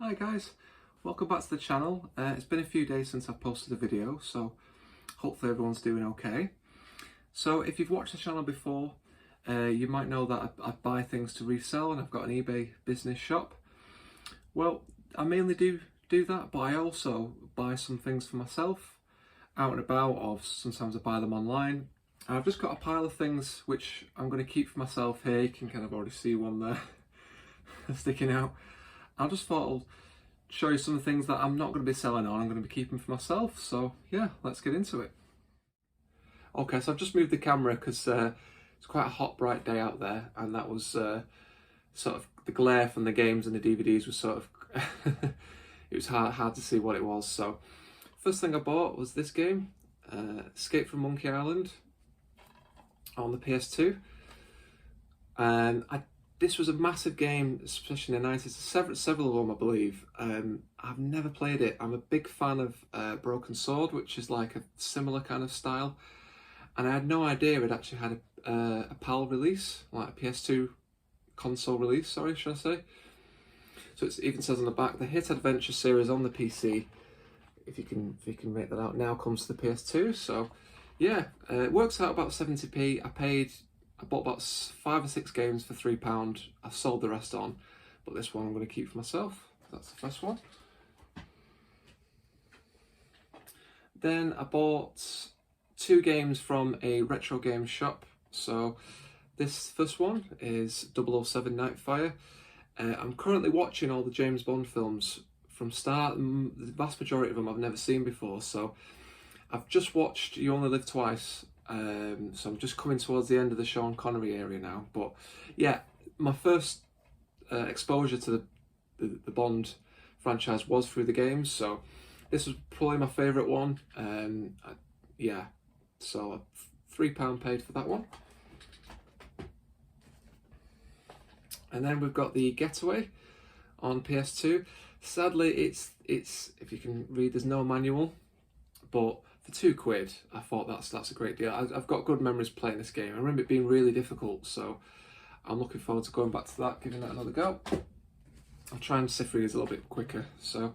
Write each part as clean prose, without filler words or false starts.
Hi guys, welcome back to the channel. It's been a few days since I've posted a video, so hopefully everyone's doing okay. So if you've watched the channel before, you might know that I buy things to resell and I've got an eBay business shop. Well, I mainly do that, but I also buy some things for myself out and about, or sometimes I buy them online. And I've just got a pile of things which I'm going to keep for myself here. You can kind of already see one there sticking out. I just thought I'll show you some of the things that I'm not going to be selling on, I'm going to be keeping for myself. So yeah, let's get into it. Okay, so I've just moved the camera because it's quite a hot, bright day out there, and that was sort of the glare from the games and the DVDs was sort of it was hard to see what it was. So first thing I bought was this game, Escape from Monkey Island on the PS2, and this was a massive game, especially in the 90s. Several of them, I believe. I've never played it. I'm a big fan of Broken Sword, which is like a similar kind of style. And I had no idea it actually had a PAL release, like a PS2 console release, sorry, should I say. So it even says on the back, the hit adventure series on the PC, if you can make that out, now comes to the PS2. So yeah, it works out about 70p. I bought about 5 or 6 games for £3. I sold the rest on, but this one I'm going to keep for myself. That's the first one. Then I bought 2 games from a retro game shop. So this first one is 007 Nightfire. I'm currently watching all the James Bond films from start. The vast majority of them I've never seen before. So I've just watched You Only Live Twice. So I'm just coming towards the end of the Sean Connery area now. But yeah, my first exposure to the Bond franchise was through the games. So this was probably my favourite one. Yeah, so £3 paid for that one. And then we've got the Getaway on PS2. Sadly, it's if you can read, there's no manual, but for £2, I thought that's a great deal. I've got good memories playing this game. I remember it being really difficult, so I'm looking forward to going back to that, giving that another go. I'll try and sift through these a little bit quicker. So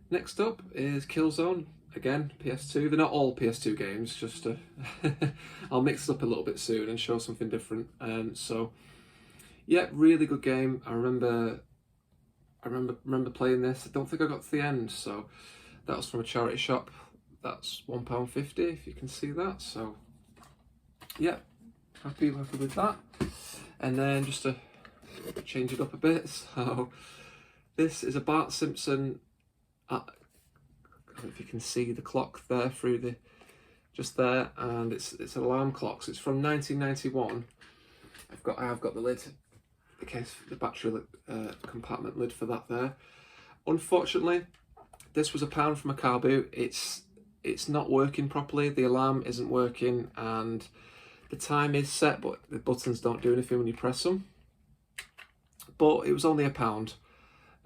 next up is Killzone, again PS2. They're not all PS2 games, just I'll mix it up a little bit soon and show something different. So yeah, really good game. I remember playing this. I don't think I got to the end, so that was from a charity shop. That's £1.50 if you can see that. So yeah, happy with that. And then just to change it up a bit, so this is a Bart Simpson. I don't know if you can see the clock there through the just there, and it's an alarm clock. So it's from 1991. I have got the lid, the case, the battery compartment lid for that there. Unfortunately, this was £1 from a car boot. It's not working properly. The alarm isn't working, and the time is set, but the buttons don't do anything when you press them. But it was only £1,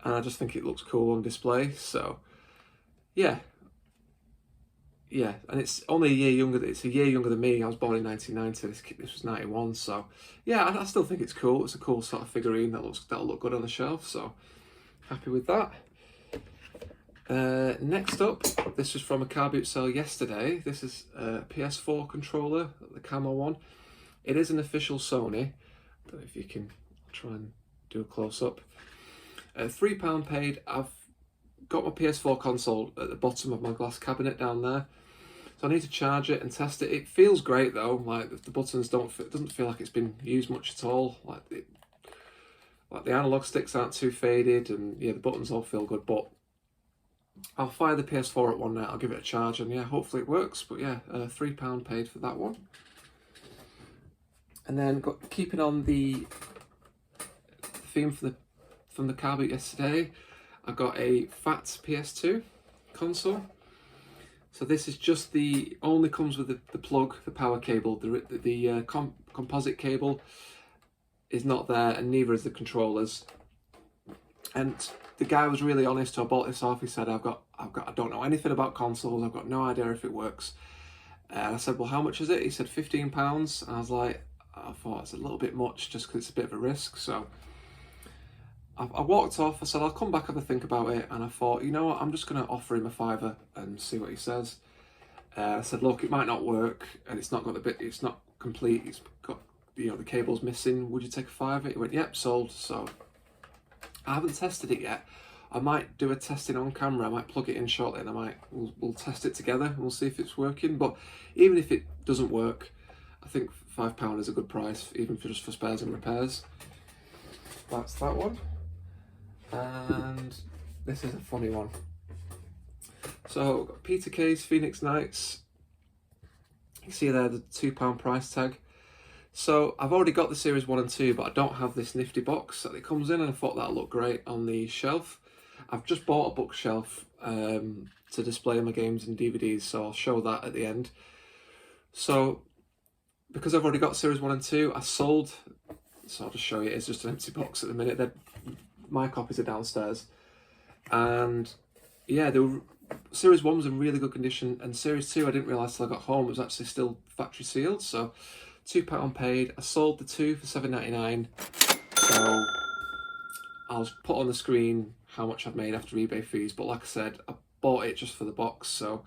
and I just think it looks cool on display. So yeah, and it's only a year younger. It's a year younger than me. I was born in 1990. This was 91. So yeah, I still think it's cool. It's a cool sort of figurine that'll look good on the shelf. So happy with that. Next up, this was from a car boot sale yesterday. This is a PS4 controller, the camo one. It is an official Sony. I don't know if you can try and do a close-up. £3 paid. I've got my PS4 console at the bottom of my glass cabinet down there, so I need to charge it and test it. It feels great though. Like the buttons doesn't feel like it's been used much at all. Like the analog sticks aren't too faded, and yeah, the buttons all feel good. But I'll fire the PS4 at one night. I'll give it a charge, and yeah, hopefully it works. But yeah, £3 paid for that one. And then keeping on the theme from the car boot yesterday, I got a fat PS2 console. So this is just only comes with the plug, the power cable. The composite cable is not there, and neither is the controllers. And the guy was really honest who I bought this off. He said, I don't know anything about consoles. I've got no idea if it works. And I said, well, how much is it? He said £15. And I was like, I thought it's a little bit much just because it's a bit of a risk. So I walked off. I said I'll come back, have a think about it, and I thought, you know what, I'm just going to offer him a fiver and see what he says. I said, look, it might not work, and it's not got the bit, it's not complete. It's got, you know, the cable's missing. Would you take a fiver? He went, yep, sold. So I haven't tested it yet. I might do a testing on camera. I might plug it in shortly, and we'll test it together, and we'll see if it's working. But even if it doesn't work, I think £5 is a good price, even for just for spares and repairs. That's that one. And this is a funny one. So Peter Kay's Phoenix Knights. You see there the £2 price tag. So I've already got the Series 1 and 2, but I don't have this nifty box that it comes in, and I thought that'll look great on the shelf. I've just bought a bookshelf to display my games and DVDs, so I'll show that at the end. So because I've already got Series 1 and 2, I sold, so I'll just show you, it's just an empty box at the minute. My copies are downstairs. And yeah, Series 1 was in really good condition, and Series 2 I didn't realise till I got home it was actually still factory sealed. So £2 paid. I sold the 2 for £7.99. So I'll put on the screen how much I've made after eBay fees, but like I said, I bought it just for the box, so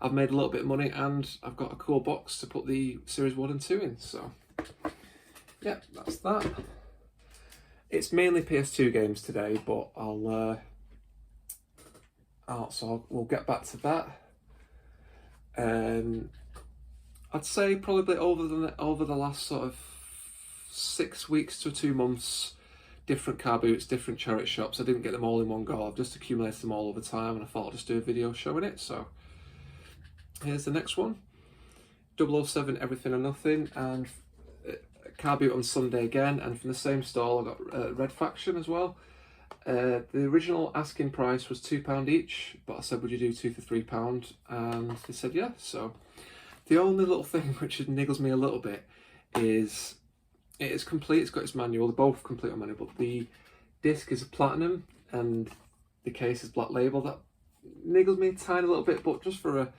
I've made a little bit of money, and I've got a cool box to put the Series 1 and 2 in. So yeah, that's that. It's mainly PS2 games today, but we'll get back to that. I'd say probably over the last sort of 6 weeks to 2 months, different car boots, different charity shops. I didn't get them all in one go. I've just accumulated them all over time, and I thought I'd just do a video showing it. So here's the next one. 007 Everything or Nothing, and car boot on Sunday again, and from the same stall I got Red Faction as well. The original asking price was £2 each, but I said, would you do 2 for £3? And they said yeah. So the only little thing which niggles me a little bit is it is complete. It's got its manual. They're both complete on manual, but the disc is a platinum and the case is black label. That niggles me a tiny little bit, but just for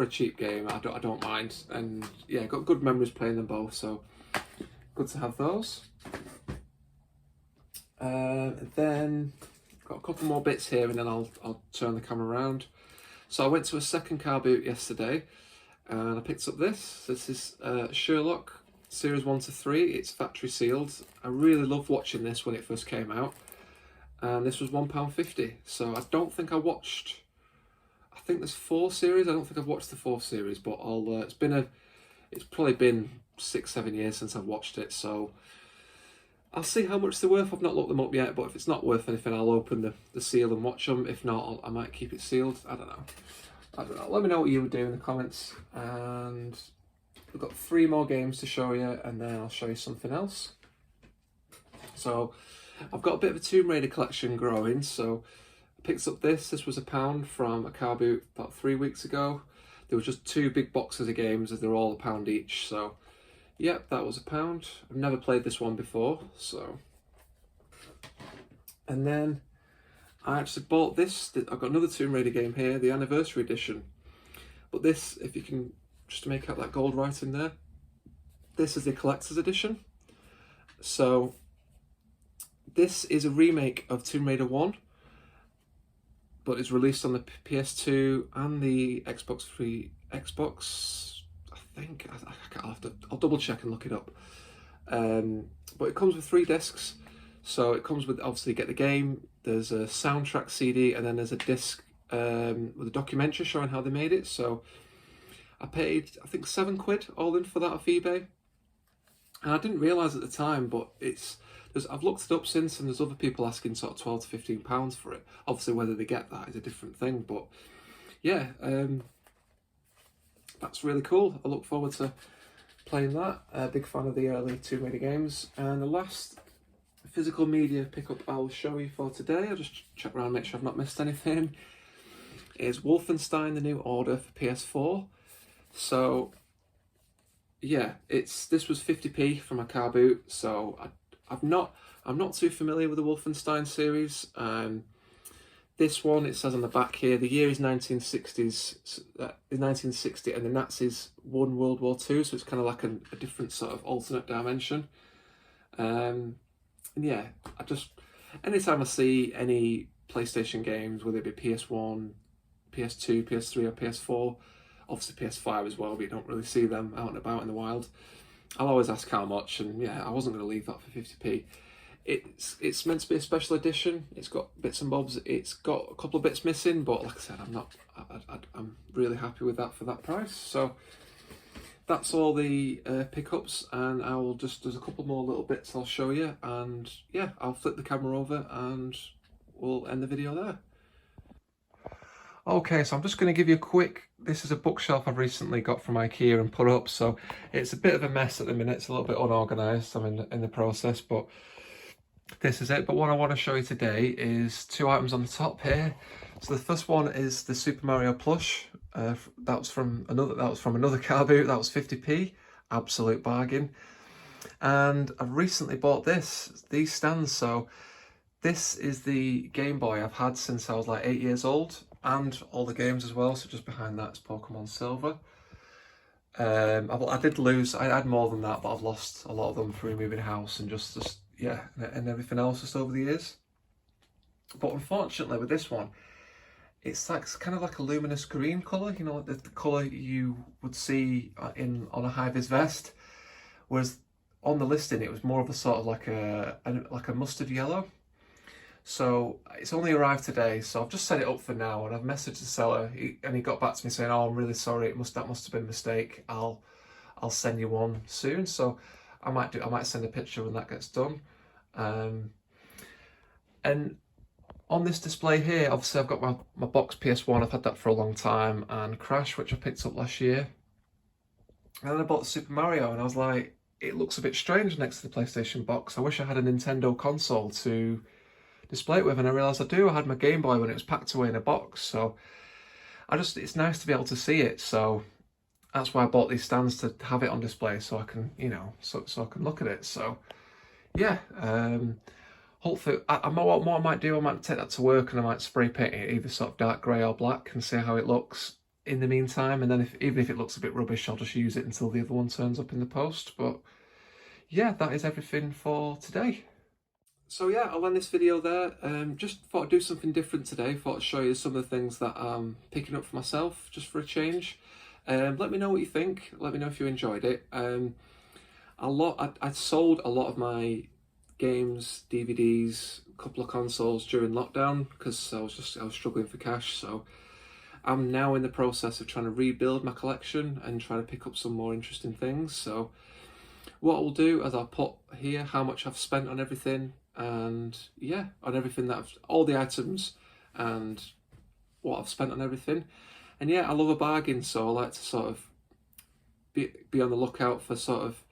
a cheap game, I don't mind. And yeah, got good memories playing them both, so good to have those. Then got a couple more bits here, and then I'll turn the camera around. So I went to a second car boot yesterday, and I picked up this. This is Sherlock Series 1 to 3. It's factory sealed. I really loved watching this when it first came out, and this was £1.50. So I don't think I watched. I think there's 4 series. I don't think I've watched the 4th series, but it's probably been 6-7 years since I've watched it. So I'll see how much they're worth. I've not looked them up yet, but if it's not worth anything, I'll open the seal and watch them. If not, I might keep it sealed. I don't know. Let me know what you would do in the comments. And we've got 3 more games to show you, and then I'll show you something else. So I've got a bit of a Tomb Raider collection growing. So I picked up this. This was £1 from a car boot about 3 weeks ago. There was just 2 big boxes of games, as they're all £1 each. So yep, that was £1. I've never played this one before, so. And then I actually bought this. I've got another Tomb Raider game here, the Anniversary Edition. But this, if you can just make out that gold writing there, this is the Collector's Edition. So this is a remake of Tomb Raider 1, but it's released on the PS2 and the Xbox I think I'll double check and look it up. But it comes with 3 discs. So it comes with, obviously, you get the game. There's a soundtrack CD, and then there's a disc with a documentary showing how they made it. So I paid, I think, £7 all in for that off eBay. And I didn't realise at the time, but I've looked it up since, and there's other people asking sort of £12 to £15 for it. Obviously, whether they get that is a different thing. But yeah. That's really cool. I look forward to playing that. Big fan of the early Tomb Raider games. And the last physical media pickup I'll show you for today, I'll just check around, make sure I've not missed anything, is Wolfenstein: The New Order for PS4. So yeah, this was 50p from a car boot. So I'm not too familiar with the Wolfenstein series. This one, it says on the back here, the year is 1960, and the Nazis won World War II, so it's kind of like a different sort of alternate dimension. And yeah, anytime I see any PlayStation games, whether it be PS1, PS2, PS3 or PS4, obviously PS5 as well, but you don't really see them out and about in the wild, I'll always ask how much, and yeah, I wasn't going to leave that for 50p. It's meant to be a special edition. It's got bits and bobs. It's got a couple of bits missing, but like I said, I'm really happy with that for that price. So that's all the pickups, and I will there's a couple more little bits I'll show you, and yeah, I'll flip the camera over and we'll end the video there. Okay, so I'm just going to give you a quick, this is a bookshelf I've recently got from IKEA and put up, so it's a bit of a mess at the minute, it's a little bit unorganised, I'm in the process, but this is it. But what I want to show you today is two items on the top here. So the first one is the Super Mario plush, that was from another car boot, that was 50p, absolute bargain. And I've recently bought these stands, so this is the Game Boy I've had since I was like 8 years old, and all the games as well. So just behind that is Pokemon Silver. I did lose, I had more than that, but I've lost a lot of them through moving house and just yeah, and everything else just over the years. But unfortunately with this one, it's like kind of like a luminous green colour, you know, the colour you would see on a high-vis vest, whereas on the listing it was more of a sort of like a mustard yellow. So it's only arrived today, so I've just set it up for now, and I've messaged the seller, and he got back to me saying, "Oh, I'm really sorry. That must have been a mistake. I'll send you one soon." So I might send a picture when that gets done. And on this display here, obviously I've got my box PS1. I've had that for a long time, and Crash, which I picked up last year. And then I bought the Super Mario, and I was like, it looks a bit strange next to the PlayStation box. I wish I had a Nintendo console to display it with, and I realised I do. I had my Game Boy when it was packed away in a box, so it's nice to be able to see it. So that's why I bought these stands, to have it on display, so I can, you know, so I can look at it. So yeah, hopefully, what I might do, I might take that to work and I might spray paint it either sort of dark grey or black and see how it looks in the meantime. And then even if it looks a bit rubbish, I'll just use it until the other one turns up in the post. But yeah, that is everything for today. So yeah, I'll end this video there. Just thought I'd do something different today. Thought I'd show you some of the things that I'm picking up for myself, just for a change. Let me know what you think. Let me know if you enjoyed it. I sold a lot of my games, DVDs, a couple of consoles during lockdown because I was struggling for cash. So I'm now in the process of trying to rebuild my collection and trying to pick up some more interesting things. So what I'll do is I'll put here how much I've spent on everything, and yeah, on everything all the items and what I've spent on everything. And yeah, I love a bargain, so I like to sort of be on the lookout for sort of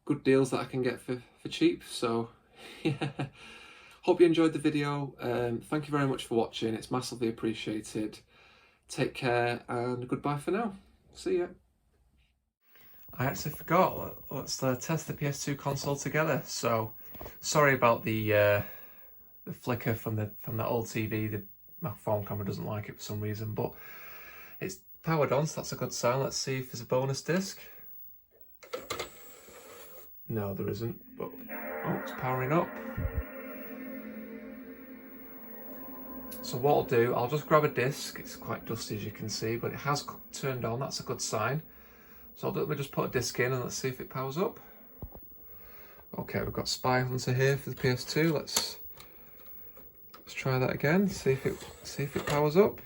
good deals that I can get for cheap. So yeah, hope you enjoyed the video. Thank you very much for watching. It's massively appreciated. Take care and goodbye for now. See ya. I actually forgot. Let's test the PS2 console together. So sorry about the flicker from that old TV. My phone camera doesn't like it for some reason, but it's powered on, so that's a good sign. Let's see if there's a bonus disc. No, there isn't, but oh, it's powering up. So what I'll do, I'll just grab a disc. It's quite dusty as you can see, but it has turned on. That's a good sign. So let me just put a disc in and let's see if it powers up. Okay, we've got Spy Hunter here for the PS2. Let's try that again. See if it powers up.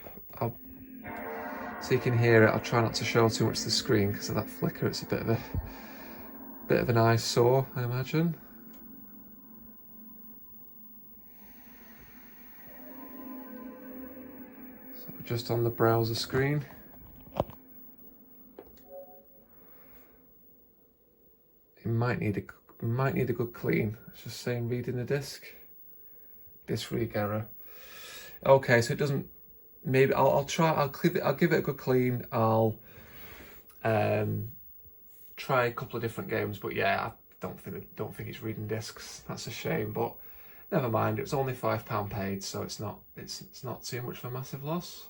So you can hear it. I'll try not to show too much the screen because of that flicker. It's a bit of an eyesore, I imagine. So we're just on the browser screen. It might need a good clean. It's just saying reading the disc. Disc read error. Okay, so it doesn't. Maybe I'll give it a good clean. I'll try a couple of different games, but yeah, I don't think it's reading discs. That's a shame, but never mind. It was only £5 paid, so it's not too much of a massive loss.